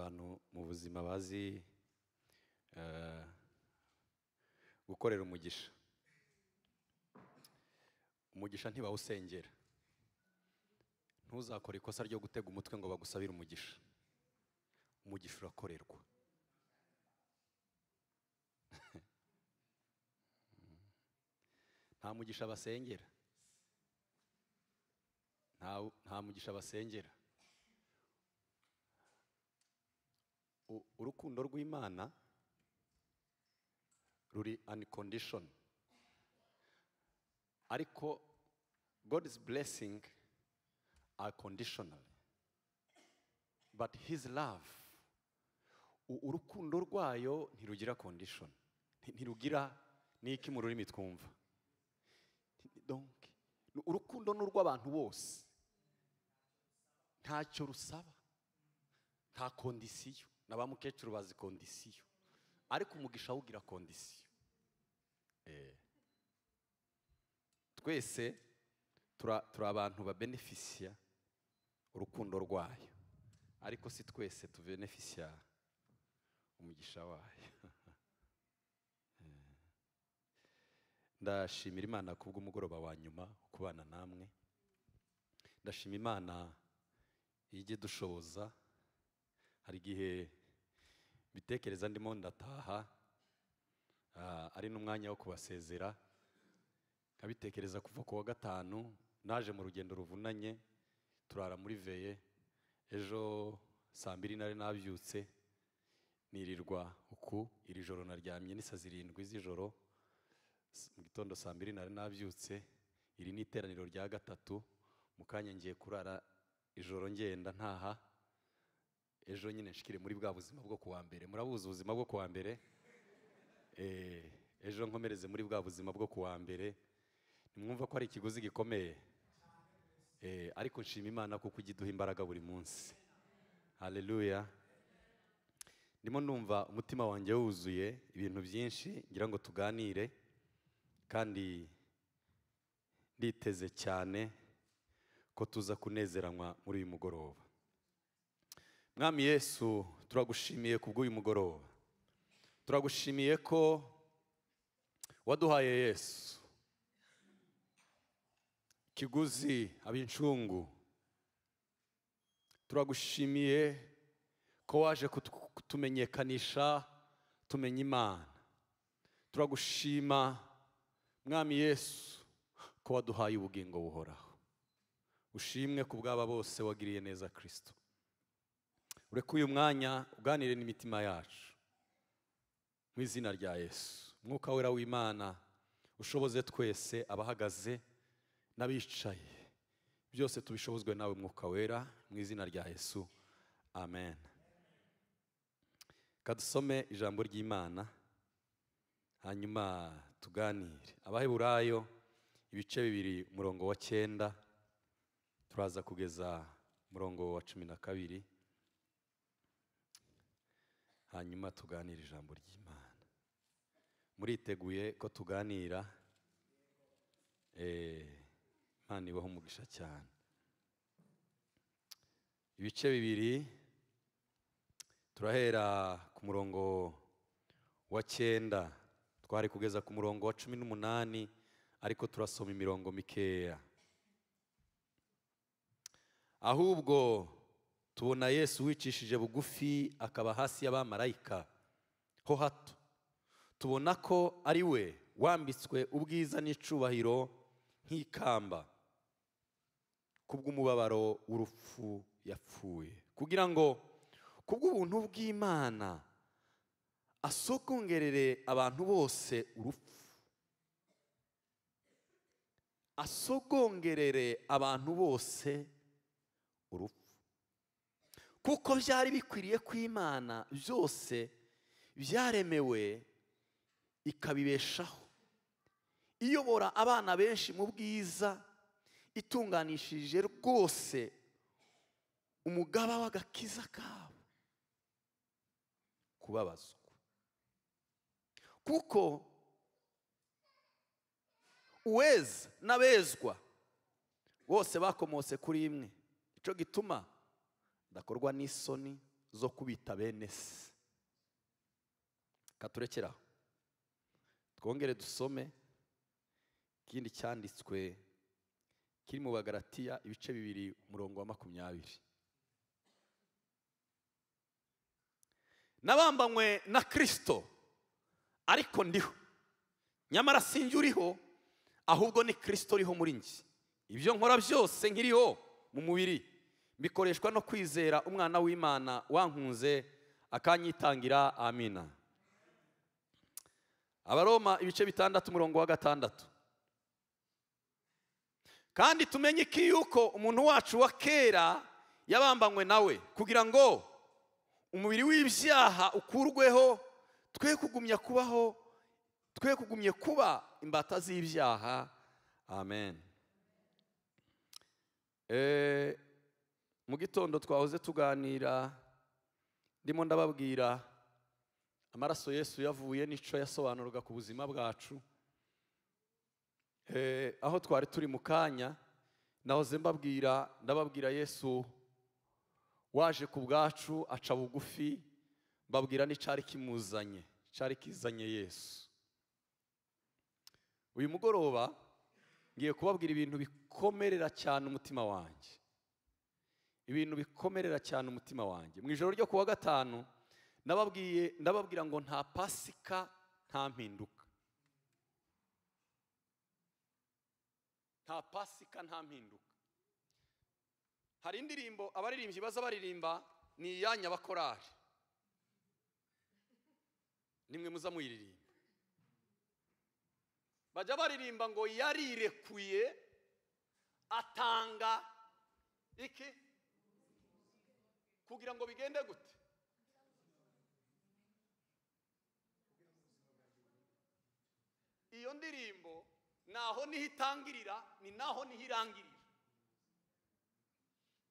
abantu mu buzima bazi gukorera umugisha. Umugisha ntibawusengera. Ntuzakore ikosa ryo gutega umutwe ngo bagusabire umugisha. Umugisha urakorerwa. Nta mugisha basengera. Nta mugisha basengera. Urukundo rw'Imana ruri unconditional. Ariko God's blessing are conditional. But his love, urukundo rwayo ntirugira condition. Ntirugira niki mu rurimi twumva. Donc urukundo n'urw'abantu bose. Ntacyo rusaba. Nta kondisiyo. N'abamukecuru bazi kondisiyo. Ariko umugisha ugira kondisiyo. Twese turi abantu babenefisia urukundo rwayo. Ariko si twese tubenefisia umugisha wayo. Ndashimira Imana kubw'umugoroba wa nyuma kubana namwe. Ndashima Imana ije dushoboza. Hari gihe bitekereza ndimo ndataha ari n'umwanya wo kubasezera. Kabitekereza kuva ku wa gatanu naje mu rugendo ruvunanye turara muri veye. Ejo saa 2 nari nabyutse nirirwa uku. Iri joro naryamye ni saa 7 z'ijoro. Mu gitondo saa 2 nari nabyutse. Iri ni iteraniro rya gatatu. Mukanya ngiye kurara ijoro ngenda ntaha. Ejo nyine nshikire muri bwa buzima bwo kuwa mbere. Murabuza ubuzima bwo kuwa mbere? Ejo nkomereze muri bwa buzima bwo kuwa mbere. Nimwumva ko ari ikiguzi gikomeye. Ariko nshima Imana kuko igiduha imbaraga buri munsi. Haleluya. Ndimo numva umutima wanjye wuzuye ibintu byinshi ngira ngo tuganire, kandi nditeze cyane ko tuza kunezeranywa muri uyu mugoroba. Mwami Yesu, turagushimiye kubw'uyu mugoroba. Turagushimiye ko waduhaye Yesu kiguzi abincungu. Turagushimiye ko waje kutumenyekanisha tumenya Imana. Turagushima Mwami Yesu ko waduhaye ubugingo buhoraho. Ushimwe kubw'aba bose wagiriye neza Kristo. Ureke uyu mwanya uganire n'imitima yacu mu izina rya Yesu. Mwuka wera w'Imana ushoboze twese abahagaze n'abicaye. Byose tubishobozwe nawe Mwuka wera mu izina rya Yesu. Amen. Kadusome ijambo ry'Imana hanyuma tuganire. Abaheburayo ibice 2 umurongo wa 9 turaza kugeza umurongo wa 12. Hanyuma tuganire ijambo ry'Imana. Muriteguye ko tuganira? Imana ibaho umugisha cyane. Ibice 2 turahera ku murongo wa 9 twari kugeza ku murongo wa 18, ariko turasoma imirongo mikeya. Ahubwo tubona Yesu wicishije bugufi akaba hasi y'abamarayika ho hato. Tubona ko ari we wambitswe ubwiza n'icubahiro nk'ikamba kubw'umubabaro w'urupfu yapfuye, kugira ngo kubw'ubuntu bw'Imana asogongerere abantu bose urupfu. Asogongerere abantu bose urupfu. Kuko byari bikwiriye ko Imana byose byaremewe ikabibeshaho, iyobora abana benshi mu bwiza, itunganishije rwose umugaba w'agakiza kabo kubabazwa. Kuko uweza n'abezwa bose bakomotse kuri imwe. Ico gituma ndakorwa n'isoni zo kubita bene se. Katurekera twongere dusome ikindi cyanditswe kiri mu Bagalatiya ibice 2 umurongo wa 20. Nabambanywe na Kristo ariko ndiho, nyamara sinjye uriho, ahubwo ni Kristo uriho muri njye. Ibyo nkora byose nkiriho mu mubiri bikoreshwa no kwizera umwana w'Imana wankunze akanyitangira. Amina. Abaroma ibice 6 umurongo wa 6. Kandi tumenye iki yuko umuntu wacu wa kera yabambanywe nawe, kugira ngo umubiri w'ibyaha ukurweho, twe kugumye kuba imbata z'ibyaha. Amen. Mu gitondo twahoze tuganira, ndimo ndababwira amaraso Yesu yavuye n'ico yasobanuraga ku buzima bwacu. Aho twari turi mu kanya nahoze ndababwira Yesu waje ku bwacu aca bugufi, mbabwira n'icari kimuzanye, cari kizanye Yesu. Uyu mugoroba ngiye kubabwira ibintu bikomerera cyane umutima wanjye, ibintu bikomerera cyane umutima wanjye. Mu ijoro ryo kuwa gatanu ndababwira ngo nta Pasika nta mpinduka, nta Pasika nta mpinduka. Hari indirimbo abaririmbyi baza baririmba, ni iyanya abakorari, nimwe muza muyiririmba. Bajya baririmba ngo yarirekuye atanga iki kugira ngo bigende gute? Iyo ndirimbo naho niho itangirira, ni naho niho irangirira.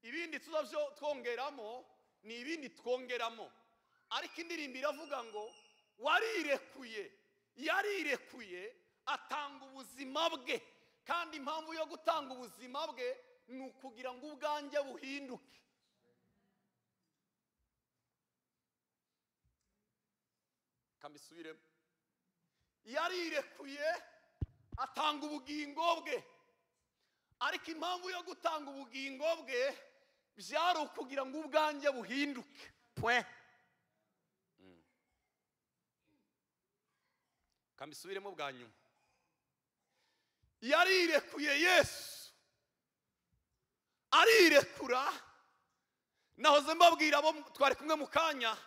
Ibindi tuzavyo twongeramo ni ibindi twongeramo, ariko indirimbo iravuga ngo yarirekuye atanga ubuzima bwe. Kandi impamvu yo gutanga ubuzima bwe ni ukugira ngo ubwanjye buhinduke. Kambisubiremo, yarirekuye atanga ubugingo bwe, ariko impamvu yo gutanga ubugingo bwe byari ukugira ngo ubwanjye buhinduke. Kambisubiremo bwa nyuma, yarirekuye Yesu arirekura. Nahoze mbabwira abo twari kumwe mu kanya,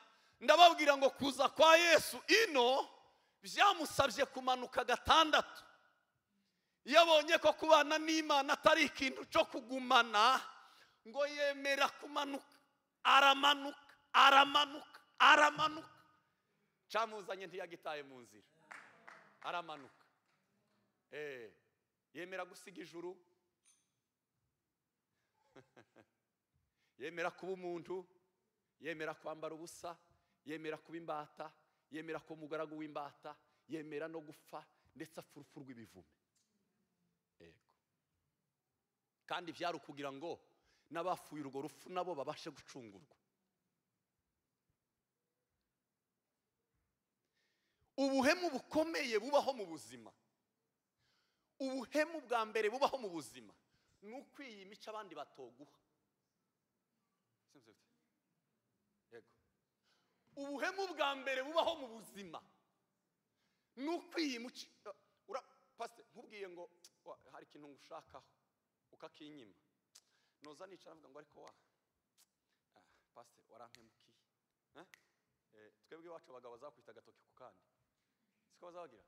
ndababwira ngo kuza kwa Yesu ino byamusabye kumanuka 6. Yabonye ko kubana n'Imana atari ikintu cyo kugumana, ngo yemera kumanuka, aramanuka. Camuzanye ntiyagitaye mu nzira, aramanuka. Yemera gusiga ijuru, yemera kuba umuntu, yemera kwambara ubusa, yemera kuba imbata, yemera kuba umugaragu w'imbata, yemera no gupfa, ndetse afurufurwa ibivume. Kandi byari ukugira ngo n'abafuye urwo rupfu nabo babashe gucungurwa. Ubuhemu bukomeye bubaho mu buzima, ubuhemu bwa mbere bubaho mu buzima ni ukwiyimica abandi batoguha. Yego, ubuhemu bwa mbere bubaho mu buzima ni ukwiyimica. Pastor nkubwiye ngo hari ikintu ngushakaho ukakinyima, noza nicara mvuga ngo ariko Pastor warampemukiye. Twebwe iwacu abagabo bazakwita agatoki ku kandi, siko bazabagira.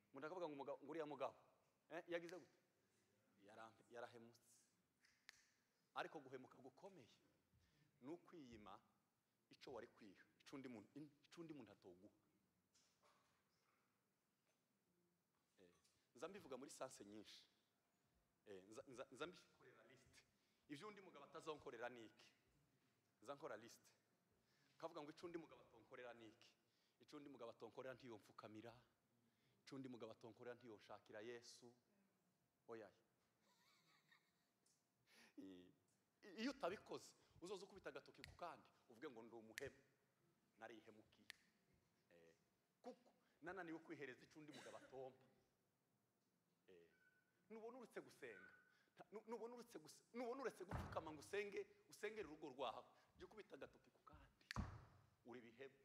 Umuntu akavuga ngo umugabo, nguriya mugabo yagize gute? Yarahemutse. Ariko guhemuka gukomeye ni ukwiyima ico wari kwiha, icundi muntu atoguha. Nza mbivuga muri sanse nyinshi. Nza mbikorera liste. Ivyo undi mugabo atazonkorera niki? Nza nkora liste. Kavuga ngo icundi mugabo atonkorera niki? Icundi mugabo atonkorera ntiyo mfukamira. Icundi mugabo atonkorera ntiyo shakira Yesu. Oya. Iyo utabikoze uzoza ukubita agatoki ku kandi uvuge ngo ndi umuhemu narihemukiye kuko nananiwe kwihereza icundi mugabo atomba nubona uretse gusenga nubona uretse gupfukama ngo usengere urugo rwawe jya ukubita agatoki ku kandi uri bihemu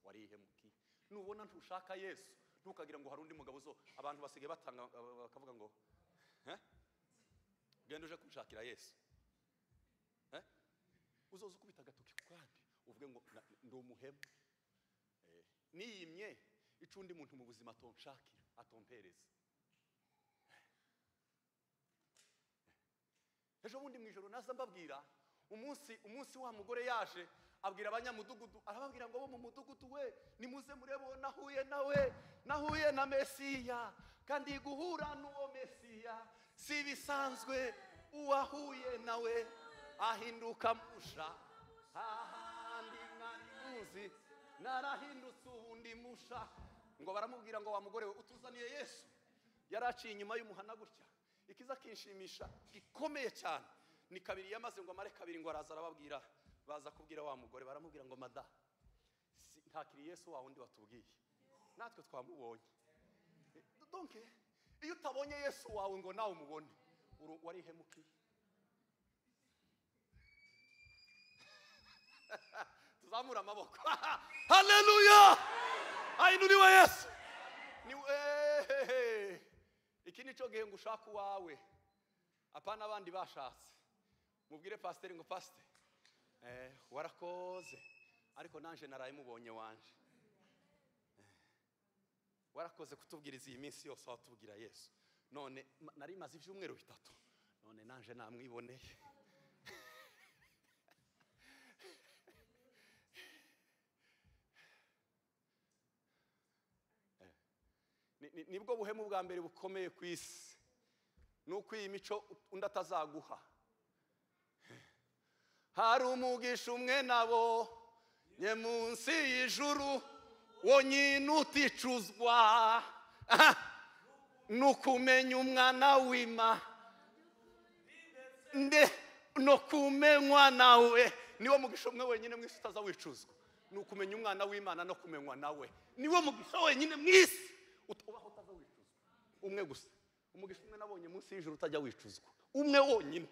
warihemukiye nubona ntushaka Yesu ntukagira ngo hari undi mugabo zo abantu basigaye batanga bakavuga ngo genda uje kumshakira Yesu uzoza ukubita agatoki ku kandi uvuge ngo ndi umuhemu niyimye icundi muntu mu buzima atonshakira atompereza ejo bundi mu ijoro naza mbabwira umunsi wa mugore yaje abwira abanyamudugudu arababwira ngo bo mu mudugudu we nimuze murebo nahuye na Mesiya kandi guhura n'uwo Mesiya si bisanzwe uwahuye nawe ahinduka musha ahandi mwarimuzi narahindutse ubundi musha ngo baramubwira ngo wa mugore we utuzaniye Yesu yaraciye inyuma y'umuhana gutya ikiza kinshimisha gikomeye cyane ni kabiri yamaze ngo amare kabiri ngo araza arababwira baza kubwira wa mugore baramubwira ngo mada ntakiri Yesu wa wundi watubwiye natwe twamubonye donc iyo utabonye Yesu wawe ngo nawe umubone warihemukiye tuzamura amaboko haleluya ainuriwe Yesu iki nico gihe ngo ushaka uwawe apana abandi bashatse mubwire pasiteri ngo pasite warakoze ariko nanje naraye mubonye wanje warakoze kutubwiriza iyi minsi yose watubwira Yesu none nari maze ibyumweru bitatu none nanje namwiboneye nibwo buhemu bwa mbere bukomeye ku isi nuko iyi mico undi atazaguha hari umugisha umwe nabo nye munsi y'ijuru wonyine uticuzwa nukumenya umwana w'Imana no kumenywa nawe niwo mugisha umwe wenyine mwisi utazawicuzwa nukumenya umwana w'Imana no kumenywa nawe niwo mugisha wenyine mwisi ubaho utazawicuzwa umwe gusa umugisha umwe nabonye munsi y'ijuru utajya wicuzwa umwe wonyine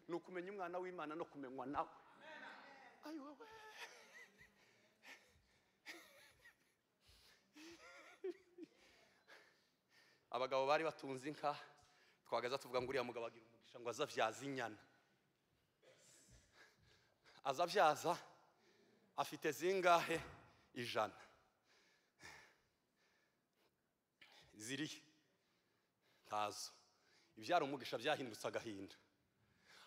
nukumenya umwana w'Imana no kumenywa nawe ayi wowe abagabo bari batunze inka twagaza tuvuga ngo uriya mugabo agira umugisha ngo azavyaza inyana azavyaza afite zingahe 100 ziri ntazo ibyara umugisha byahindutse agahinda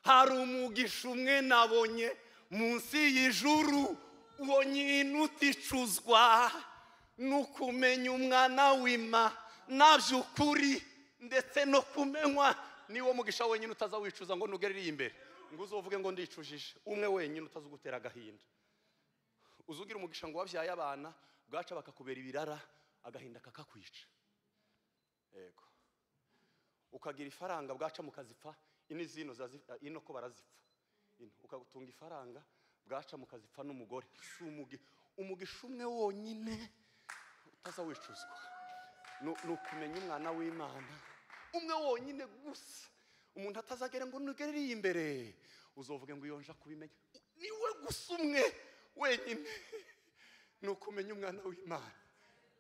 hari umugisha umwe nabonye munsi y'ijuru wonyine uticuzwa nukumenya umwana w'Imana nabyukuri ndetse no kumenywa niwo mugisha wenyine utazawicuza ngo nugerere imbere ngo uzovuge ngo ndicujije umwe wenyine utazugutera agahinda uzugira umugisha ngo wabyaye abana bwaca bakakubera ibirara agahinda kakakwica yego ukagira ifaranga bwaca mukazipfa inizino ino ko barazipfa ukagutunga ifaranga bwaca mukazipfa n'umugore umugisha umwe wonyine utazawicuzwa nukumenya umwana w'Imana umwe wonyine gusa umuntu atazagera ngo nugerere imbere uzovuge ngo yonja kubimenya niwe gusa umwe wenyine nukumenya umwana w'Imana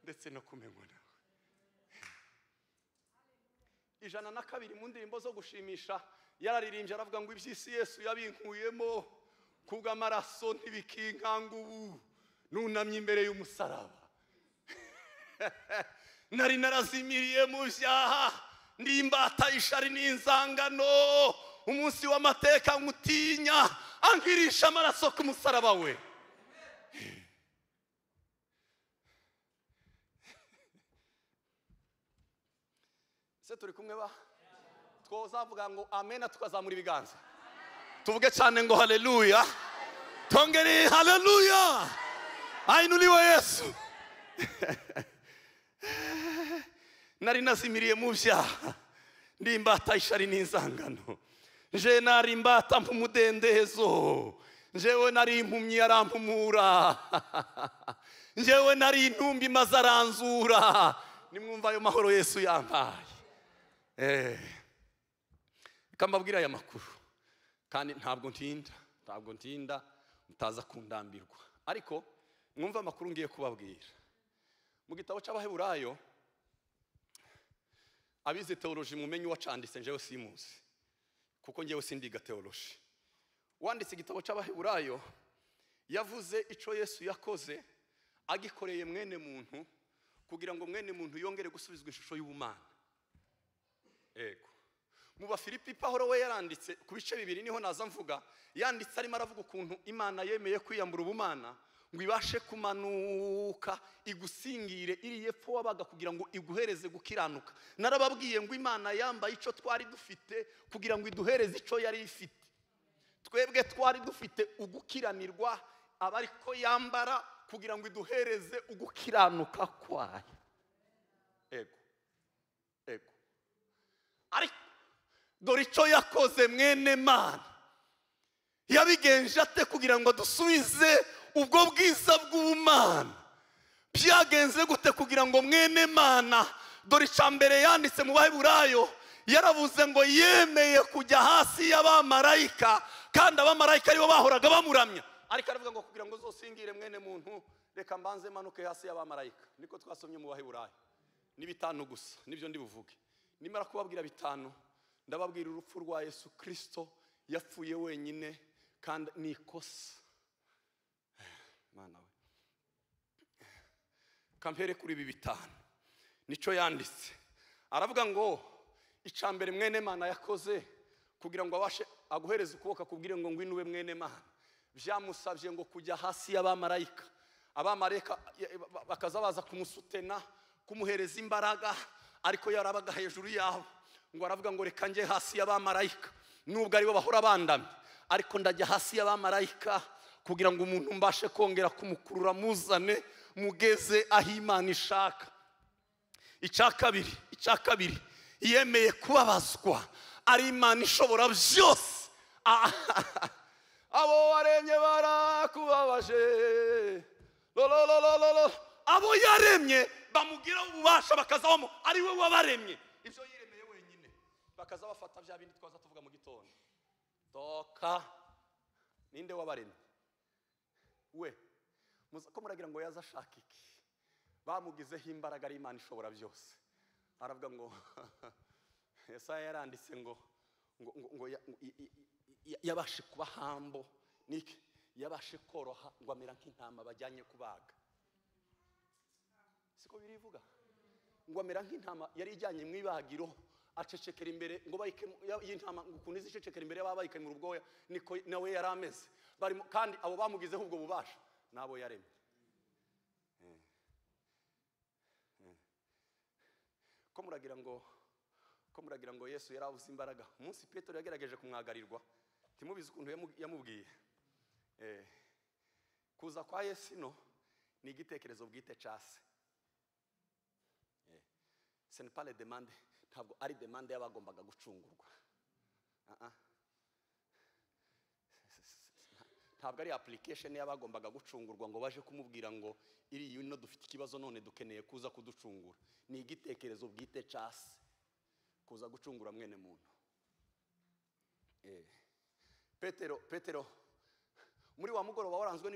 ndetse no kumenywa nawe 102 mu ndirimbo zo gushimisha yararirimbye aravuga ngo iby'isi Yesu yabinkuyemo kubw'amaraso ntibikinkanga ubu nunamye imbere y'umusaraba nari narazimiriye mu byaha ndimbata ishari n'inzangano umunsi w'amateka ngutinya angirisha amaraso ku musaraba we se turi kumwe ba twozavuga ngo amen tukazamura ibiganza tuvuge cyane ngo haleluya tongere haleluya ainuriwe Yesu nari nazimiriye mu byaha ndimbata ishari n'inzangano nje nari mbata mu mudendezo njyewe nari impumyi arampumura, njyewe nari intumbi maze aranzura. Nimwumva ayo mahoro Yesu yampaye. Reka mbabwire aya makuru kandi ntabwo ntinda mutaza kundambirwa, ariko mwumva amakuru ngiye kubabwira. Mu gitabo cy'Abaheburayo, abize teoloji mumenye uwacanditse, njyewe simuzi kuko njyewe sindiga teoloji. Wanditse igitabo cy'Abaheburayo yavuze icyo Yesu yakoze agikoreye mwene muntu kugira ngo mwene muntu yongere gusubizwa ishusho y'ubumana. Ego mu Bafilipi Pawulo we yaranditse ku bice bibiri, niho naza mvuga. Yanditse arimo aravuga ukuntu Imana yemeye kwiyambura ubumana ngo ibashe kumanuka igusingire iri yepfo wabaga kugira ngo iguhereze gukiranuka. Narababwiye ngo Imana yambaye icyo twari dufite kugira ngo iduhereze icyo yari ifite. Twebwe twari dufite ugukiranirwa, aba ariko yambara kugira ngo iduhereze ugukiranuka kwayo. Ego ariko dore icyo yakoze mwene Mana. Yabigenje ate kugira ngo dusubize ubwo bwiza bw'ubumana? Byagenze gute kugira ngo mwene Mana, dore icya mbere yanditse mu Baheburayo yaravuze ngo yemeye kujya hasi y'abamarayika, kandi abamarayika aribo bahoraga bamuramya. Ariko aravuga ngo kugira ngo uzosingire mwene muntu, reka mbanze manuke hasi y'abamarayika. Niko twasomye mu Baheburayo. Ni bitanu gusa nibyo ndi buvuge. Nimara kubabwira bitanu, ndababwira urupfu rwa Yesu Kristo. Yapfuye wenyine kandi ni ikosa. Mana we, kampere kuri ibi bitanu nico yanditse. Aravuga ngo icya mbere mwene Mana yakoze kugira ngo abashe aguhereze ukuboko kubwire ngo ngwinube mwene Mana, byamusabye ngo kujya hasi y'abamarayika. Abamarayika bakaza baza kumusutena, kumuhereza imbaraga, ariko yarabaga hejuru yabo. Ngo aravuga ngo reka nje hasi y'abamarayika, nubwo aribo bahora bandamye, ariko ndajya hasi y'abamarayika kugira ngo umuntu mbashe kongera kumukurura muzane mugeze aho Imana ishaka. Icya kabiri yemeye kubabazwa, ari Imana ishobora byose. Abo waremye barakubabaje, abo yaremye bamugira ububasha bakazabamo ari we wabaremye. Ibyo yiremeye wenyine bakaza bafata bya bindi twaza tuvuga mu gitondo. Toka ninde wabaremye? We muza ko muragira ngo yaza ashaka iki? Bamugizeho imbaraga, ari Imana ishobora byose. Aravuga ngo Yesaya yaranditse ngo yabashe kuba hambo, niki yabashe koroha ngo amera nk'intama bajyanye kubaga. Siko birivuga ngo amera nk'intama yari ijyanye mu ibagiro, acecekera imbere ngo bayike y'intama, ukuntu izicecekera imbere y'ababayike mu rubwoya, niko nawe yari ameze. Kandi abo bamugizeho ubwo bubasha nabo yaremye. Ko muragira ngo Yesu yarabuze imbaraga. Umunsi Petero yagerageje kumwagarirwa, timubizi ukuntu yamubwiye. Kuza kwa Yesu no ni igitekerezo bwite cyase. Ce n'est pas les demandes, ntabwo ari demande y'abagombaga gucungurwa. Ntabwo ari application y'abagombaga gucungurwa ngo baje kumubwira ngo iri yuno dufite ikibazo none dukeneye kuza kuducungura. Ni igitekerezo bwite cyase kuza gucungura mwene muntu. Petero muri wa mugoroba waranzwe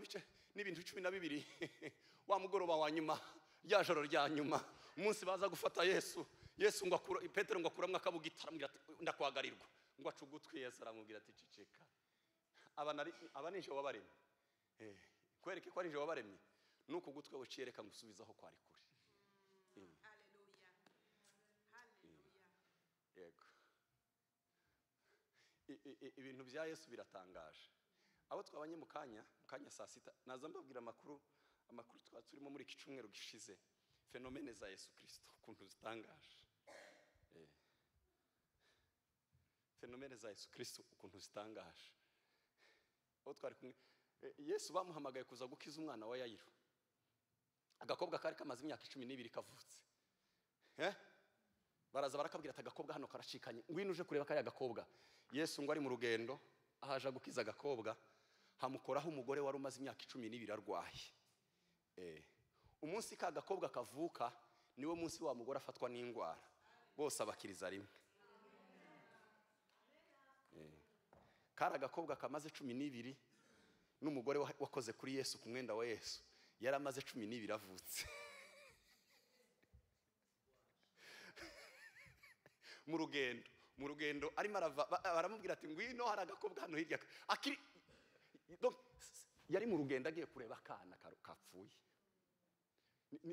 n'ibintu 12, wa mugoroba wa nyuma, rya joro rya nyuma, umunsi baza gufata Yesu ngo Petero ngo akuramwe akabugita, aramubwira ati ndakwagarirwa. Ngo acugutwe Yesu aramubwira ati ciceka. Aba nije wabaremye. Kwereke ko ari je wabaremye, nuko gutwe waciyereka ngusubizaho kwari kuri. Yego. Ibintu bya Yesu biratangaje. Abo twabanye mu kanya saa sita, naza mbabwira amakuru turimo muri iki cyumweru gishize. Fenomene za Yesu Kristo ukuntu zitangaje. Fenomene za Yesu Kristo ukuntu zitangaje. Abo twari kumwe, Yesu bamuhamagaye kuza gukiza umwana wa Yayiro. Agakobwa kari kamaze imyaka 12 kavutse. Baraza barakabwira ati agakobwa hano karacikanye, ngwino uje kureba kaya gakobwa. Yesu ngo ari mu rugendo, ahaje gukiza agakobwa, hamukoraho umugore wari umaze imyaka 12 arwaye. Umunsi ka gakobwa kavuka niwo munsi wa mugore afatwa n'indwara, bose abakiriza rimwe. Kara gakobwa kamaze 12 n'umugore wakoze kuri Yesu ku mwenda wa Yesu yari amaze 12 avutse. mu rugendo arimo arava baramubwira ati ngwino hari agakobwa hano hirya akiri yari mu rugendo agiye kureba akana kapfuye.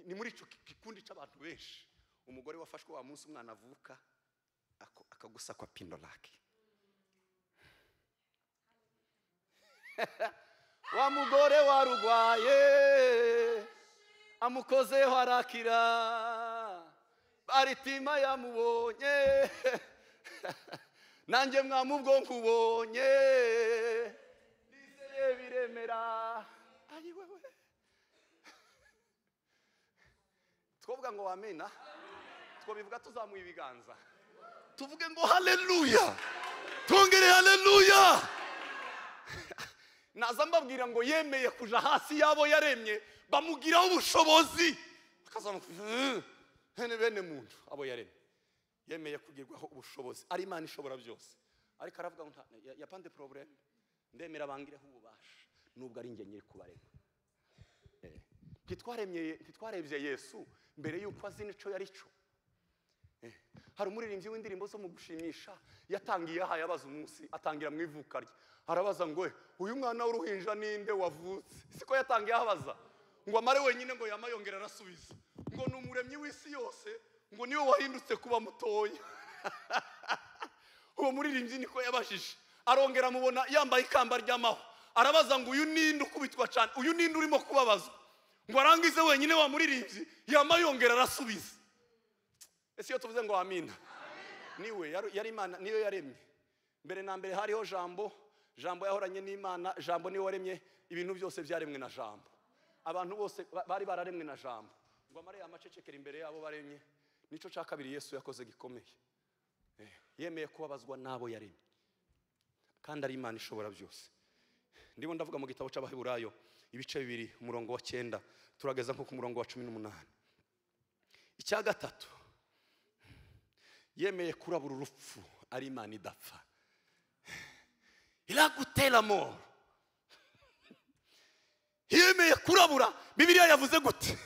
Ni muri ico kikundi c'abantu benshi umugore wafashwe wa munsi umwana avuka akagusa kwa pindo lake. Wa mugore warugwaye amukozeho arakira, Baritima yamubonye nanjye mwamubwo nkubonye, nizeye biremera. Ayi wewe twovuga ngo amena, twobivuga tuzamuye ibiganza tuvuge ngo haleluya, twongere haleluya. Naza mbabwira ngo yemeye kuja hasi yabo yaremye bamugiraho ubushobozi akazamuka bene muntu abo yaremye yemeye kugirwaho ubushobozi, ari Imana ishobora byose. Ariko aravuga ngo yapande problem ndemera bangireho ububasha nubwo ari ngenye kubarema. Ntitwarebye Yesu mbere yuko azi nico yari cyo. Hari umuririmbyi w'indirimbo zo mu gushimisha yatangiye ahaye abaza umunsi atangira mu ivuka rye, arabaza ngo uyu mwana w'uruhinja ninde wavutse. Siko yatangiye abaza ngo amare wenyine ngo yamayongera arasubiza ngo numuremyi w'isi yose ngo niwe wahindutse kuba mutoya. Uwo muririmbyi niko yabashije, arongera mubona yambaye ikamba ry'amaho, arabaza ngo uyu ninde ukubitwa cyane, uyu ninde urimo kubabazwa, ngo arangize wenyine wa muririmbyi yamayongera arasubiza. Ese yo tuvuze ngo amina, niwe yari Imana, niyo yaremye. Mbere na mbere hariho jambo yahoranye n'Imana, jambo niwe waremye ibintu byose byaremwe na jambo. Abantu bose bari bararemwe na jambo, ngo amare amacecekera imbere yabo baremye. Nico ca kabiri Yesu yakoze gikomeye, yemeye kubabazwa nabo yaremye, kandi ari Imana ishobora byose. Ndimo ndavuga mu gitabo c'Abaheburayo ibice 2 umurongo wa 9 turageza nko ku murongo wa 18. Icya gatatu, yemeye kurabura urupfu, ari Imana idapfa. Iragutera amor, yemeye kurabura. Bibiliya yavuze gute?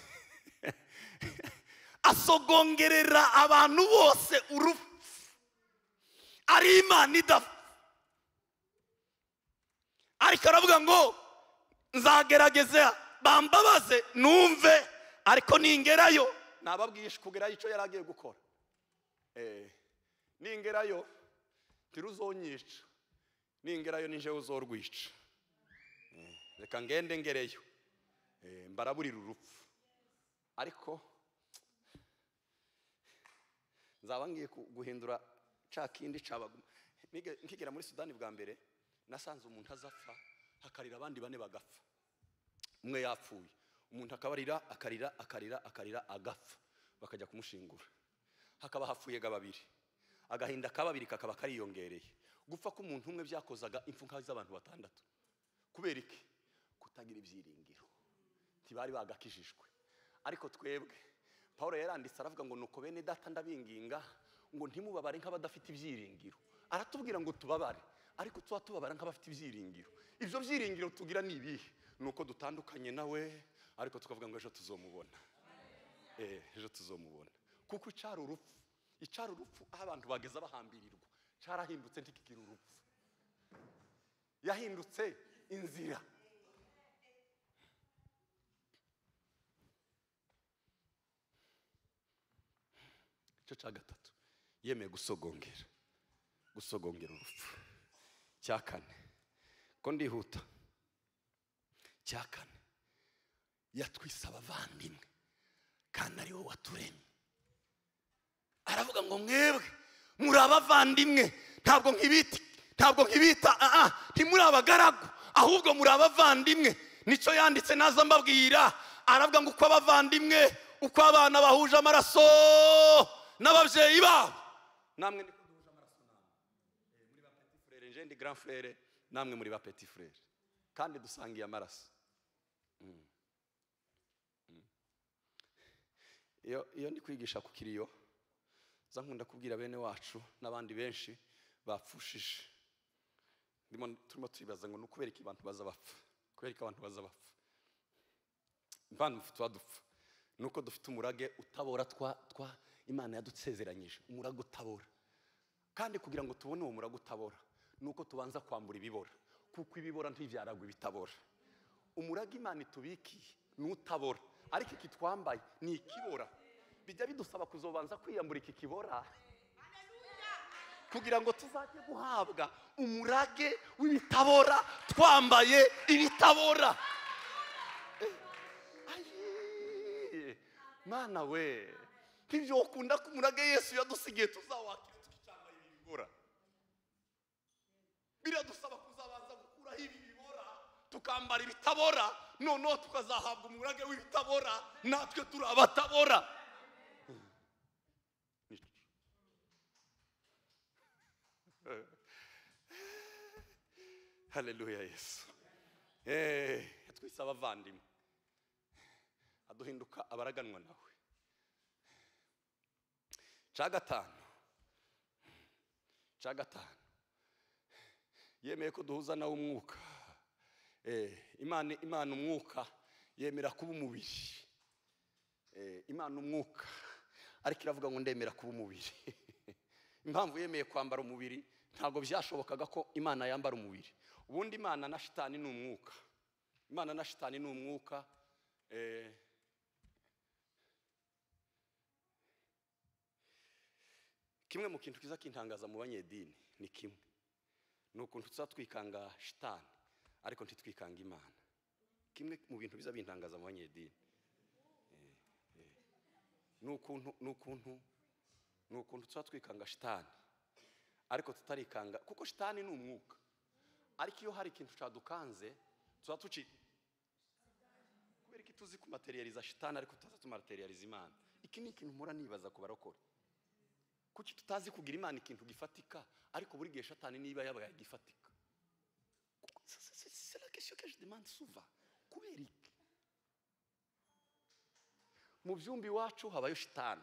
Asogongerera abantu bose urupfu, ari Imana idapfa. Ariko aravuga ngo nzagerageza bambabaze numve, ariko ningerayo nababwisha kugerayo ico yaragiye gukora. Ningerayo tiruzonyica, ningerayo nije uzorwica. Reka ngende ngereyo mbaraburira urupfu, ariko nzaba ngiye guhindura ca kindi cabaguma. Nkigera muri Sudani bwa mbere nasanze umuntu azapfa hakarira abandi bane bagapfa. Umwe yapfuye, umuntu akabarira akarira agapfa, bakajya kumushingura. Hakaba hapfuye babiri, agahinda kababiri kakaba kariyongereye. Gupfa ko umuntu umwe byakozaga impfu z'abantu 6. Kubera iki? Kutagira ibyiringiro, tibari bagakijijwe. Ariko twebwe Paulo yaranditse aravuga ngo nuko bene data ndabinginga ngo ntimubabare nk'abadafite ibyiringiro. Aratubwira ngo tubabare, ariko tubabara nk'abafite ibyiringiro. Ibyo byiringiro tugira ni ibihe? Nuko dutandukanye nawe, ariko tukavuga ngo ejo tuzomubona. Ejo tuzomubona. Kuko icara urupfu aho abantu bageza bahambirirwa carahindutse ntikigira urupfu, yahindutse inzira. Cyo ca gatatu, yemeye gusogongera urupfu. Cya kane, ko ndihuta. Cya kane, yatwise abavandimwe kandi ari wowe waturemye. Aravuga ngo mwebwe muri abavandimwe, ntabwo nkibita ntimuri abagaragu, ahubwo muri abavandimwe. Nico yanditse naza mbabwira, aravuga ngo uko abavandimwe, uko abana bahuje amaraso n'ababyeyi babo, namwe niko duhuje amaraso namwe. Muri ba petit frère, je ndi grand frère, namwe muri ba petit frère. kandi dusangiye amaraso. Iyo ndi kwigisha ku kiriyo za nkunda kubwira bene wacu n'abandi benshi bapfushije, turimo twibaza ngo nukubera iki abantu baza bapfa, kubera iki abantu baza bapfa. Impamvu dupfa nuko dufite umurage utabora twa Imana yadusezeranyije, umurage utabora. Kandi kugira ngo tubone uwo murage utabora nuko tubanza kwambura ibibora, kuko ibibora ntivyaragwa ibitabora. Umurage Imana itubikiye n'utabora, ariko iki twambaye ni ikibora. Bijya bidusaba kuzobanza kwiyambura iki kibora kugira ngo tuzajye guhabwa umurage w'ibitabora twambaye ibitabora. Mana we, ivyo ukunda ku murage Yesu yadusigiye tuzawakira tukicambaye ibibora. Biradusaba kuzabanza gukuraho ibi bibora tukambara ibitabora, noneho tukazahabwa umurage w'ibitabora, natwe turi abatabora. Haleluya Yesu. Twise abavandimwe aduhinduka abaraganwa nawe. Ca gatanu yemeye ko duhuza nawe umwuka. Imana umwuka yemera kuba umubiri. Imana umwuka ariko iravuga ngo ndemera kuba umubiri. Impamvu yemeye kwambara umubiri, ntabwo byashobokaga ko Imana yambara umubiri. Ubundi Imana na shitani ni umwuka. Imana na shitani ni umwuka. Kimwe mu kintu kiza kintangaza mu banyedini ni kimwe, nukuntu tuzatwikanga shitani ariko ntitwikanga Imana. Kimwe mu bintu biza bintangaza mu banyedini nukuntu tuzatwikanga shitani ariko tutarikanga, kuko shitani ni umwuka. Ariko iyo hari ikintu cadukanze tuzatuci, kubera iki tuzi kumaterializa shitani ariko tutazatumaterializa Imana. Iki ni ikintu mpora nibaza ku barokore. Kuki tutazi kugira Imana ikintu gifatika ariko buri gihe shitani niba yabaye gifatika? C'est la question que je demande souvent. Kubera iki mu byumbi wacu habayo shitani?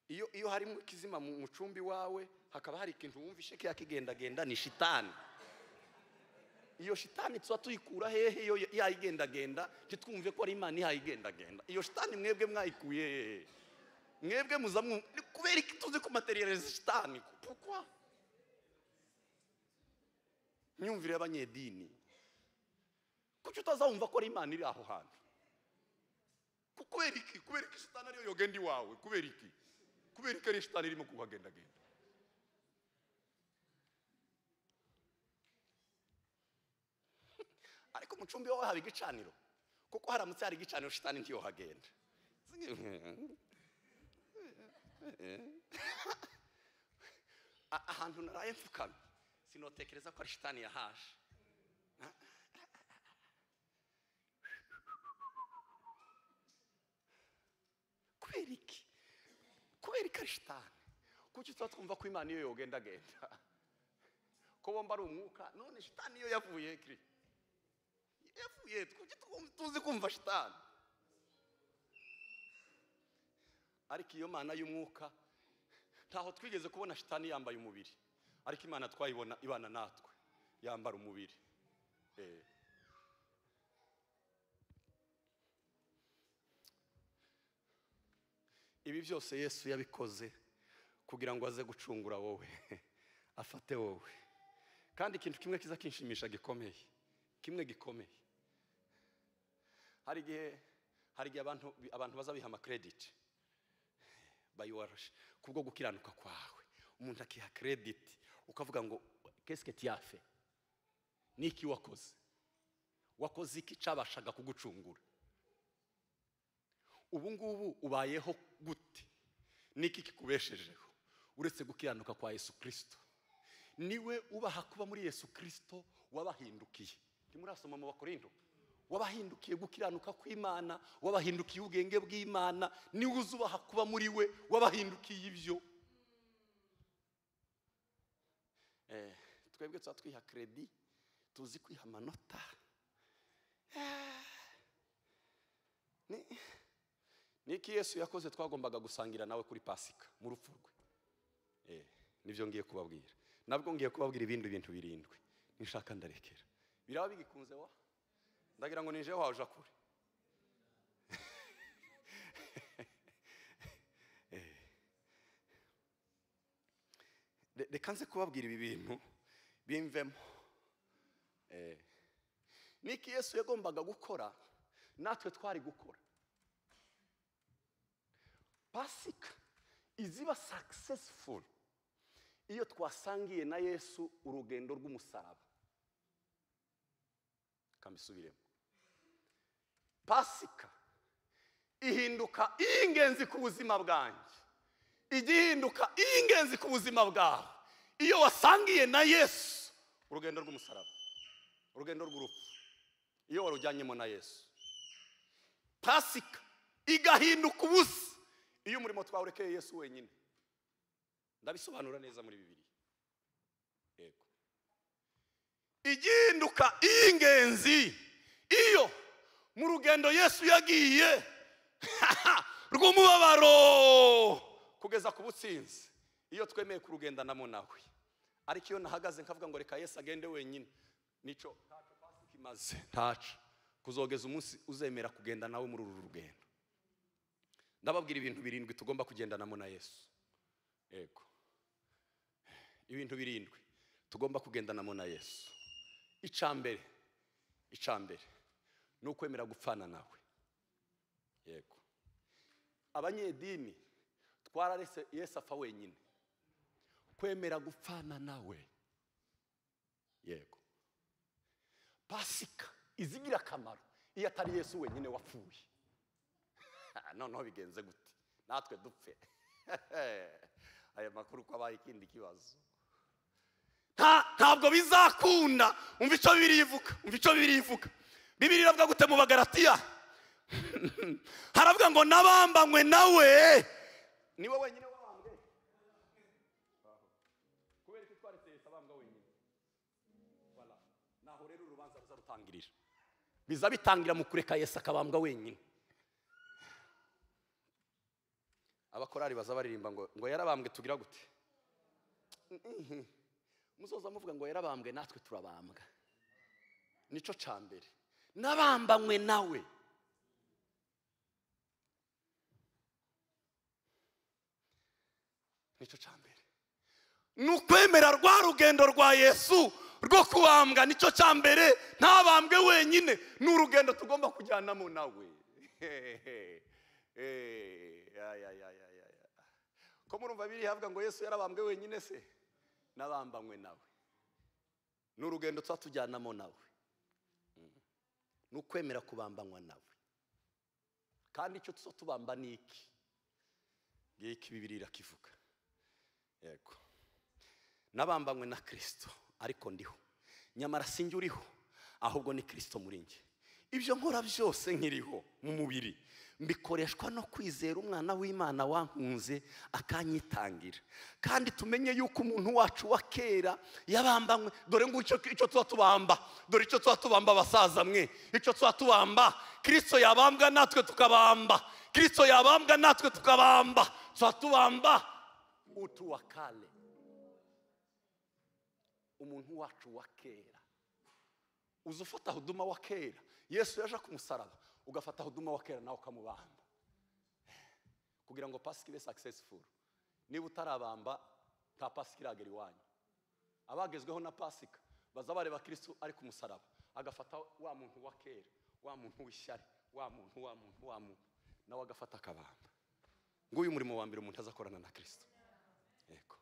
Iyo hari mu kizima mu cumbi wawe hakaba hari ikintu wumvishe kiyakigendagenda, ni shitani. Iyo shitani tuba tuyikura hehe? Iyo yayigendagenda titwumve ko ari Imana yayigendagenda. Iyo shitani mwebwe mwayikuye, mwebwe muzamu. Kubera iki tuzi ko materialize shitani? Pourquoi? Nyumvire abanyedini, kuki utazumva ko ari Imana iri aho hantu? Kubera iki shitani ariyo yogenda iwawe? Kubera iki ari shitani irimo kuhagendagenda? Ariko mu cumbi wawe haba igicaniro, kuko haramutse hari igicaniro shitani ntiyohagenda. Ahantu naraye mfukamye sinotekereza ko ari shitani yahaje. Kubera iki ari shitani? Kuki twumva ko Imana iyo yogendagenda? Ko bomba ari umwuka, none shitani iyo yavuye kiri yavuye, kuki tuzi kumva shitani? Ariko iyo Mana y'umwuka ntaho twigeze kubona shitani yambaye umubiri, ariko Imana twayibona ibana natwe yambara umubiri. Ibi byose Yesu yabikoze kugira ngo aze gucungura wowe, afate wowe. Kandi ikintu kimwe kiza kinshimisha gikomeye, kimwe gikomeye, hari igihe abantu baza biha ama credit bayiwarashe kubwo gukiranuka kwawe. Umuntu akiha credit ukavuga ngo qu'est-ce que tu as fait? Niki wakoze iki cabashaga kugucungura? Ubu ngubu ubayeho gute? Niki kikubeshejeho uretse gukiranuka kwa Yesu Kristo? Niwe ubaha kuba muri Yesu Kristo wabahindukiye. Ntimurasoma mu Bakorinto? Wabahindukiye gukiranuka kw'Imana, wabahindukiye ubwenge bw'Imana, niwe uzubaha kuba muri we, wabahindukiye ibyo. Twebwe twiha credit tuzi kwiha amanota. Niki Yesu yakoze twagombaga gusangira nawe kuri Pasika mu rupfu rwe. Nivyo ngiye kubabwira. Nabwo ngiye kubabwira ibindi bintu birindwi. Nishaka ndarekera. Biraba bigikunze wa? Ndagira ngo nije waje kure. Reka nze kubabwira ibi bintu bimvemo. Niki Yesu yagombaga gukora natwe twari gukora. Pasika iziba successful iyo twasangiye na Yesu urugendo rw'umusaraba. Kambisubiremo. Pasika ihinduka ingenzi ku buzima bwanjye, igihinduka ingenzi ku buzima bwawe iyo wasangiye na Yesu urugendo rw'umusaraba, urugendo rw'urupfu, iyo warujyanyemo na Yesu. Pasika igahinduka ubusa iyo umurimo twawurekeye Yesu wenyine. Ndabisobanura neza muri Bibiliya. Yego. Igihinduka ingenzi iyo mu rugendo Yesu yagiye rw'umubabaro kugeza ku butsinzi, iyo twemeye kurugendanamo nawe. Ariko iyo nahagaze nkavuga ngo reka Yesu agende wenyine, nico ntacyo Pasika imaze, ntacyo kuzogeza umunsi uzemera kugenda nawe muri uru rugendo. Ndababwira ibintu birindwi tugomba kugendanamo na Yesu. Yego. Ibintu birindwi tugomba kugendanamo na Yesu. Icambere ni ukwemera gupfana nawe. Yego. Abanyedini twararese Yesu apfa wenyine. Kwemera gupfana nawe. Yego. Pasika izigira akamaro iyo atari Yesu wenyine wapfuye. Noneho bigenze gute natwe dupfe? Aya makuru ko abaye ikindi kibazo. Ntabwo bizakunda. Umva ico birivuga. Bibiliya iravuga gute mu Bagalatiya? Haravuga ngo nabambanywe nawe. Ni wowe wenyine wabambwe. Kubera ko twaretse Yesu abambwa wenyine. Voilà. Naho rero urubanza ruzarutangirira. Biza bitangira mu kureka Yesu akabambwa wenyine. Abakorari baza baririmba ngo yarabambwe tugira gute? Muzoza muvuga ngo yarabambwe natwe turabambwa. Nico cambere. Nabambanywe nawe. Nico cambere. Nukwemera rwa rugendo rwa Yesu rwo kubambwa, nico cambere. Ntabambwe wenyine, n'urugendo tugomba kujyanamo nawe. Ko murumva biri havuga ngo Yesu yarabambwe wenyine se? Nabambanywe nawe. N'urugendo twatujyanamo nawe. Nukwemera kubambanywa nawe. Kandi icyo tuzotubamba niki? Ngiki Bibiliya irakivuga. Yego. Nabambanywe na Kristo ariko ndiho. Nyamara sinjye uriho, ahubwo ni Kristo muri nge. Ibyo nkora byose nkiriho mu mubiri mbikoreshwa no kwizera umwana w'Imana wankunze akanyitangira. Kandi tumenye yuko umuntu wacu wa kera yabambanywe. Dore ngo icyo tuzatubamba, dore icyo tuzatubamba basaza mwe, icyo tuzatubamba Kristo yabambwa natwe tukabamba, Kristo yabambwa natwe tukabamba, tuzatubamba utu wa kale, umuntu wacu wa kera. Uzufata huduma wa kera. Yesu yaje ku musaraba, ugafata huduma wa kera nawe ukamubamba kugira ngo Pasika ibe successful. Niba utarabamba nta Pasika iragera iwanyu. Abagezweho na Pasika baza bareba Kristo ari ku musaraba, agafata wa muntu wa kera, wa muntu w'ishyari, wa muntu nawe agafata akabamba. Nguyu murimo wa mbere umuntu azakorana na Kristo. Yego.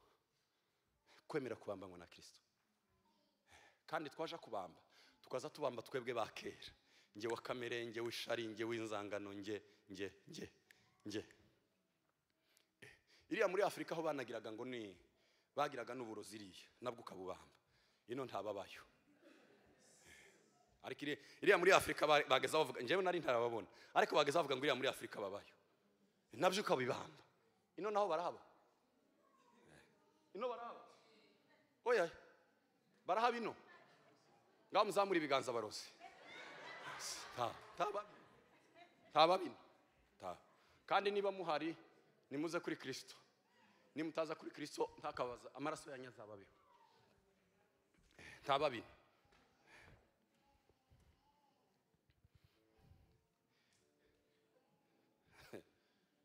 Kwemera kubambanywa na Kristo. Kandi twaje kubamba tukaza tubamba twebwe ba kera. Nge wa kamere, nge w'ishari, nge w'inzangano, nge. Iriya muri Afrika aho banagiraga ngo ni bagiraga n'uburozi iriya nabwo ukabubamba. Ino ntababayo. Ariko iriya muri Afrika bageza bavuga, njewe nari ntarababona, ariko bageza bavuga ngo iriya muri Afrika babayo. Nabyo ukabibamba. Ino naho barahaba. Ino barahaba. Oya. Barahaba ino. ngaho muzamura ibiganza barozi. Tababini. Kandi niba muhari nimuze kuri Kristo. Nimutaza kuri Kristo ntakabaza amaraso yanyu azababeho. Tababini.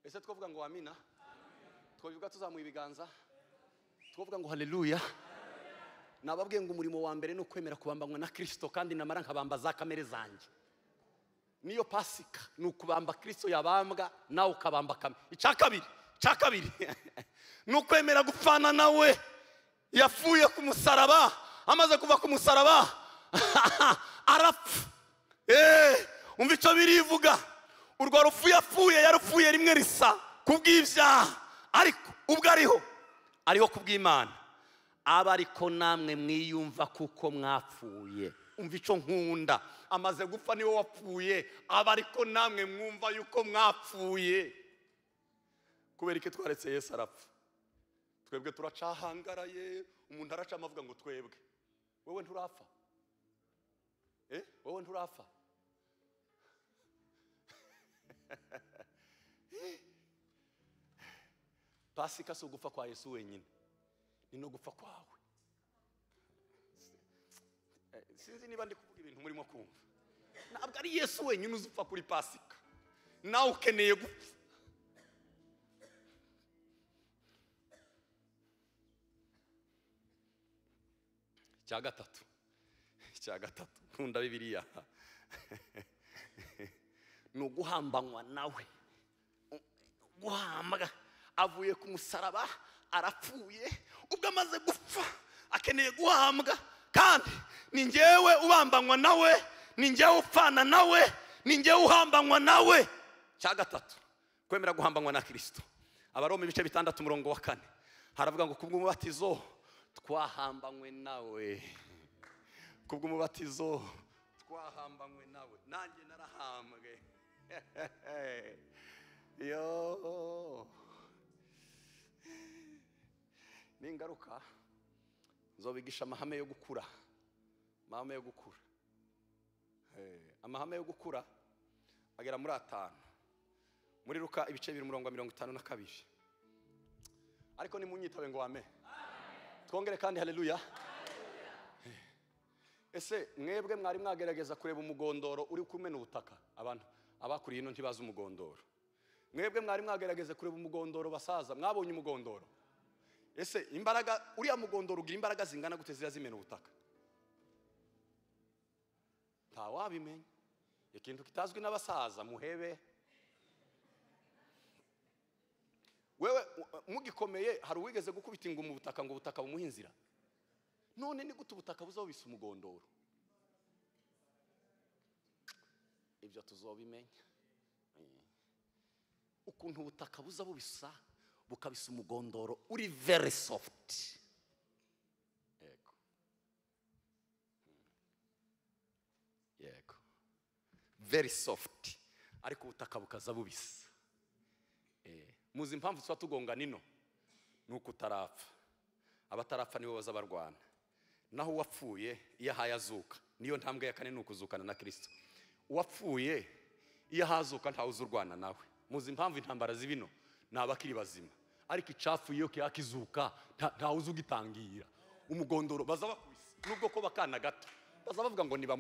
Ese twavuga ngo amina? Twavuga tuzamuye ibiganza? Twavuga ngo haleluya? Nababwiye ngo umurimo wa mbere no kwemera kubambanywa na Kristo, kandi namara nkabamba za kamere zanjye. Niyo Pasika ni ukubamba Kristo yabambwa nawe ukabamba kamere. Icyakabiri ni ukwemera gupfana nawe. Yapfuye ku musaraba, amaze kuva ku musaraba arapfa. Umva icyo birivuga. Urwo rufu yapfuye yarupfuye rimwe risa kubw'ibyaha, ariko ubwo ariho kubw'Imana. Aba ariko namwe mwiyumva kuko mwapfuye. Umva icyo nkunda, amaze gupfa niwe wapfuye. Aba ariko namwe mwumva yuko mwapfuye. Kubera iki twaretse Yesu arapfa? Twebwe turacahangaraye, umuntu aracama avuga ngo twebwe. Wowe nturapfa? Wowe nturapfa? Pasika si ugupfa kwa Yesu wenyine, ni no gupfa kwawe. Sinzi niba ndi kuvuga ibintu murimo kumva. Ntabwo ari Yesu wenyine uzupfa kuri Pasika, nawe ukeneye gupfa. Icya gatatu nkunda Bibiliya ni uguhambanywa nawe. Guhambwa, avuye ku musaraba arapfuye, ubwo amaze gupfa akeneye guhambwa, kandi ni njyewe ubambanywa nawe, ni njyewe upfana nawe, ni njyewe uhambanywa nawe. Cya gatatu, kwemera guhambanywa na Kristo. Abaroma ibice 6:4 haravuga ngo kubw'umubatizo twahambanywe nawe. Kubw'umubatizo twahambanywe nawe. Nanjye narahambwe. Yo. Ningaruka nzobigisha amahame yo gukura. Amahame yo gukura. Amahame yo gukura agera muri 5. Muri Luka ibice 2:52. Ariko ni munyitabe ngo ame. Twongere kandi haleluya. Ese mwebwe mwari mwagerageza kureba umugondoro uri kumena ubutaka? Abantu abakuriye ino ntibaza umugondoro. Mwebwe mwari mwagerageza kureba umugondoro basaza? Mwabonye umugondoro? Ese imbaraga uriya mugondoro ugira imbaraga zingana gute zimena ubutaka? Nta wabimenya. Ikintu kitazwi n'abasaza muhebe. Wewe mugikomeye hari uwigeze gukubita inguma mu butaka ngo ubutaka bumuhinzira? None ni gute ubutaka buzaho bisa umugondoro? Ibyo tuzobimenya. Ukuntu ubutaka buza bubisa bukabisa umugondoro uri very soft. Yego. Very soft. Ariko ubutaka bukaza bubisa. Muzi impamvu twa tugonga nino? Nuko utarapfa. Abatarapfa nibo baza barwana. Naho wapfuye iyo hayazuka, niyo ntambwe ya 4 nukuzukana na Kristo. Wapfuye iyo hazuka nta uzurwana nawe. Muzi impamvu intambara zibino nabakiri bazima. Ariko icafu iyo kiyakizuka nta uzugitangira. Umugondoro baza bakubise. Nubwo ko bakana gato baza bavuga ngo niba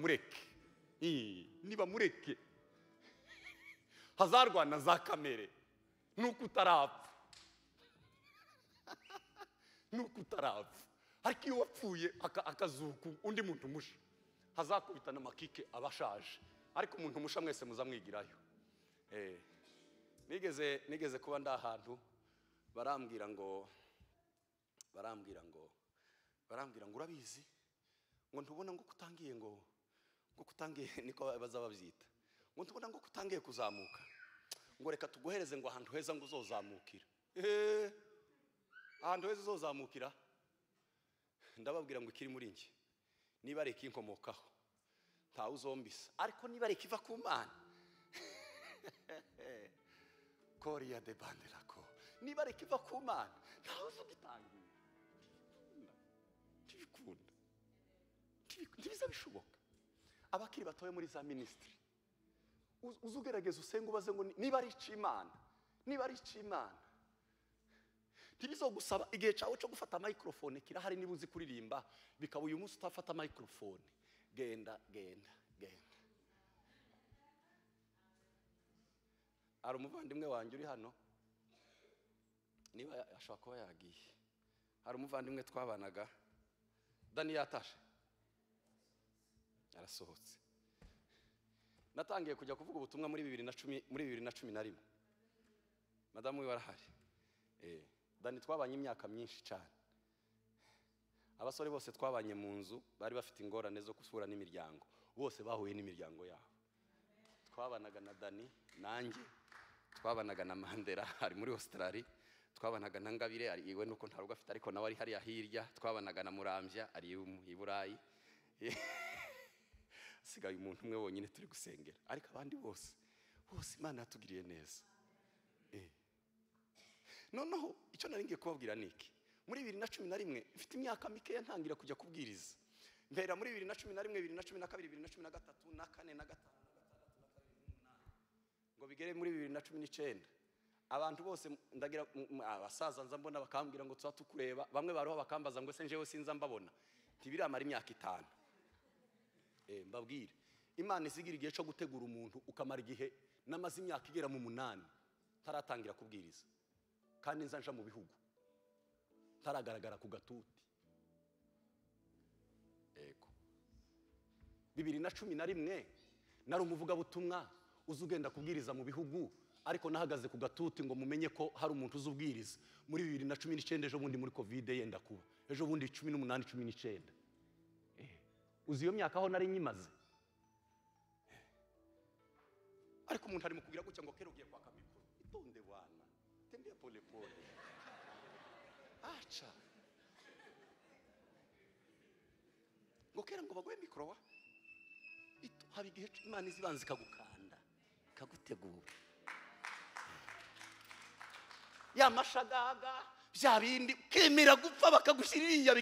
mureke. Hazarwana za kamere. Nuko utarapfa. Nuko utarapfa. Ariko iyo wapfuye akazuku undi muntu musha, hazakubitana amakike abashaje. Ariko umuntu musha mwese muzamwigirayo. Nigeze kuba ndahantu barambwira ngo urabizi ngo ntubona ngo kutangiye niko bazababyita. Ngo ntubona ngo kutangiye kuzamuka. Ngo reka tugohereze ngo ahantu heza ngo uzozamukira. Ahantu heza uzozamukira. Ndababwira ngo ikiri muri nge niba reka inkomokaho nta uzombisa, ariko niba reka iva ku Mana Korea de Bandelako, niba reka iva ku Mana nta uzogitangira. ntibiza bishoboka. Abakiri batoye muri za ministry uzugerageza usenga ubaze ngo niba ari icimana, niba ari icimana. Ntibizogusaba igihe cyawe cyo gufata microphone kirahari, niba uzi kuririmba bikaba uyu munsi utafata microphone, genda. Ari umuvandimwe wanjye uri hano, niba ashobora kuba yagiye. Hari umuvandimwe twabanaga, Dani yatashe, arasohotse. Natangiye kujya kuvuga ubutumwa muri 2011. Madamu we warahari. Dani twabanye imyaka myinshi cyane. Abasore bose twabanye mu nzu bari bafite ingorane zo gusura n'imiryango, bose bahuye n'imiryango yabo. Twabanaga na Dani, nanjye twabanaga na Mandela ari muri Australia, twabanaga na Ngabire ari iwe nuko ntarugo afite ariko nawe ari hariya hirya, twabanaga na Murambya ari i Burayi. Sigaye umuntu umwe wonyine turi gusengera, ariko abandi bose Imana yatugiriye neza. Noneho icyo nari ngiye kubabwira niki, muri 2011 mfite imyaka mike ntangira kujya kubwiriza. Mbera muri 2011, 2012, 2013, na 4 na 5 na 6 ngo bigere muri 2019. Abantu bose ndagira abasaza nza mbona bakambwira ngo tuza tukureba, bamwe baroho bakambaza ngo se njewe sinza mbabona. Ntibiramara imyaka 5. Mbabwire Imana isigira igihe cyo gutegura umuntu ukamara igihe namaze imyaka igera mu 8 taratangira kubwiriza, kandi nza nja mu bihugu taragaragara ku gatuti. 2011 nari umuvuga butumwa uzugenda kubwiriza mu bihugu, ariko nahagaze ku gatuti ngo mumenye ko hari umuntu uzubwiriza. Muri 2019 ejo bundi muri covid yenda kuba, ejo bundi 18 19. Uzi iyo myaka aho nari nyimaze. Ariko umuntu ari mukubwira gutya ngo kero ugiye kwa kamikoro, itonde bwana, tembea pole pole. Acha ngo kera ngo bagoye mikoro wa ito haba igihe Imana izibanza ikagukanda ikagutegura. Ya mashagaga bya bindi kemera gupfa bakagushirira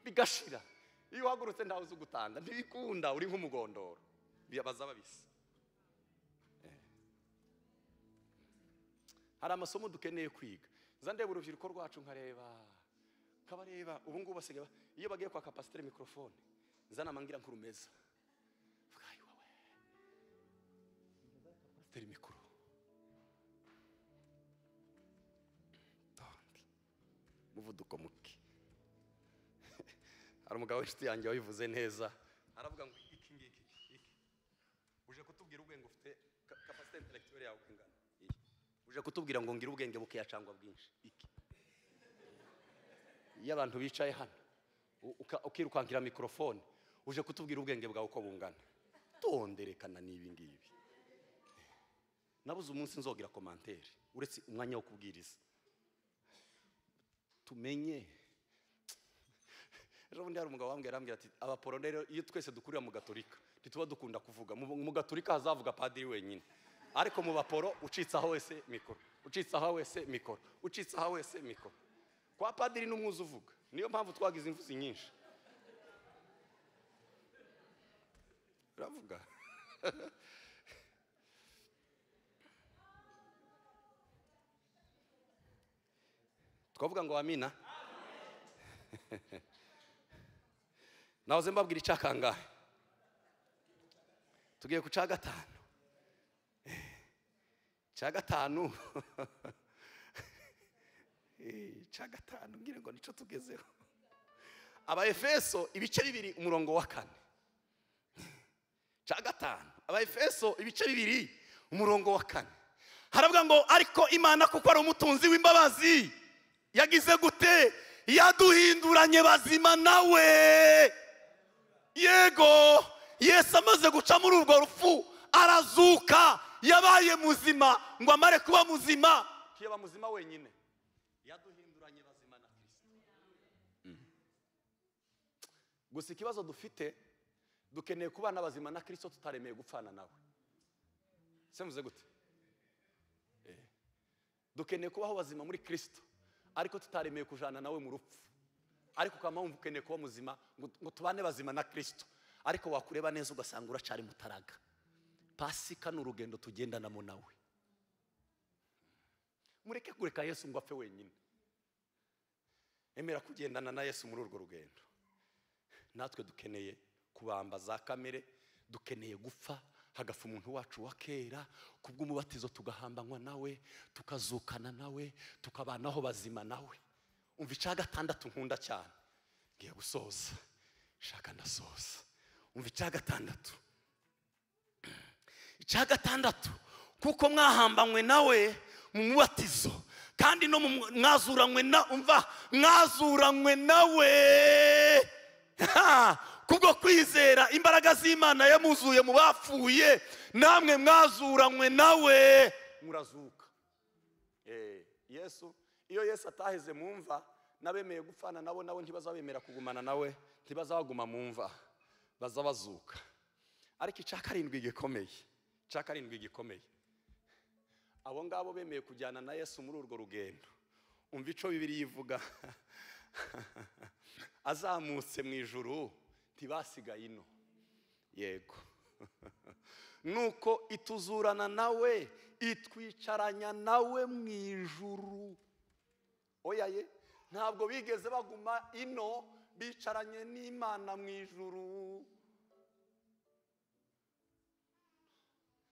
bigashira. Iyo uhagurutse ndaho uzugutanga ntibikunda, uri nk'umugondoro biyabaza babisi. Hari amasomo dukeneye kwiga. Nza ndeba urubyiruko rwacu kabareba ubu ngubu basigaye iyo bagiye kwa kapasitere microphone nzana mangira nkurumeza. Vugayi wawe kapasitere micro tonde muvuduko muke. Hari umugabo w'inshuti yanjye wabivuze neza, aravuga ngo iki uje kutubwira ubwenge ufite kapasite intellectuelle yawe ingana, uje kutubwira ngo ngira ubwenge buke yacangwa bwinshi. Iki iyo abantu bicaye hano ukirukankira microphone uje kutubwira ubwenge bwawe uko bungana, tonderekana nibi ngibi. Nabuze umunsi nzogira commentaire uretse umwanya wo kubwiriza. Tumenye ejo bundi hari umugabo arambwira ati abaporo rero iyo twese dukurira mu gatolika ntituba dukunda kuvuga mu gatolika hazavuga padiri wenyine, ariko mu baporo ucitsaho wese mikoro, ucitsaho wese mikoro, ucitsaho wese mikoro. Kwa padiri n'umwuzu uvuga, niyo mpamvu twagize imvuzi nyinshi. Uravuga twavuga ngo amina. Nahoze mbabwira icyakangahe, tugiye ku cya gatanu. Cya gatanu ngire ngo nico tugezeho. Abaefeso ibice 2 umurongo wa 4. Cya gatanu Abaefeso ibice 2 umurongo wa 4 haravuga ngo ariko Imana kuko ari umutunzi w'imbabazi yagize gute? Yaduhinduranye bazima nawe. Yego Yesu amaze guca muri urwo rufu arazuka, yabaye muzima. Ngo amare kuba muzima kiyaba muzima wenyine, yaduhinduranye bazima na Kristo. Gusa ikibazo dufite, dukeneye kubana bazima na Kristo tutaremeye gupfana nawe. Semuze gute? Dukeneye kubaho bazima muri Kristo ariko tutaremeye kujana nawe mu rupfu. ariko ukaba wumva ukeneye kuba muzima ngo tubane bazima na Kristo, ariko wakureba neza ugasanga uracari mutaraga. Pasika ni urugendo tugendanamo nawe. Mureke kureka Yesu ngo apfe wenyine, emera kugendana na Yesu muri urwo rugendo. Natwe dukeneye kubamba za kamere, dukeneye gupfa, hagafa umuntu wacu wa kera, kubw'umubatizo tugahambanywa nawe, tukazukana nawe, tukabanaho bazima nawe. Umva icya gatandatu nkunda cyane, ngiye gusoza, shaka ndasoza. Umva icya gatandatu, icya gatandatu, kuko mwahambanywe nawe mu mubatizo, kandi no mwazuranywe na, umva, mwazuranywe nawe kubwo kwizera imbaraga z'Imana yamuzuye mu bapfuye, namwe mwazuranywe nawe murazuka. Yesu, iyo Yesu ataheze mu mva, nabemeye gupfana nabo nawe ntibazabemera kugumana nawe, ntibazaguma mu mva, bazabazuka. Ariko icya karindwi gikomeye, icya karindwi gikomeye, abo ngabo bemeye kujyana na Yesu muri urwo rugendo. Umva ico Bibiliya ivuga, azamutse mu ijuru ntibasigaye ino. Yego. Nuko ituzurana nawe, itwicaranya nawe mu ijuru. Oyaye, ntabwo bigeze baguma ino, bicaranye n'Imana mu ijuru.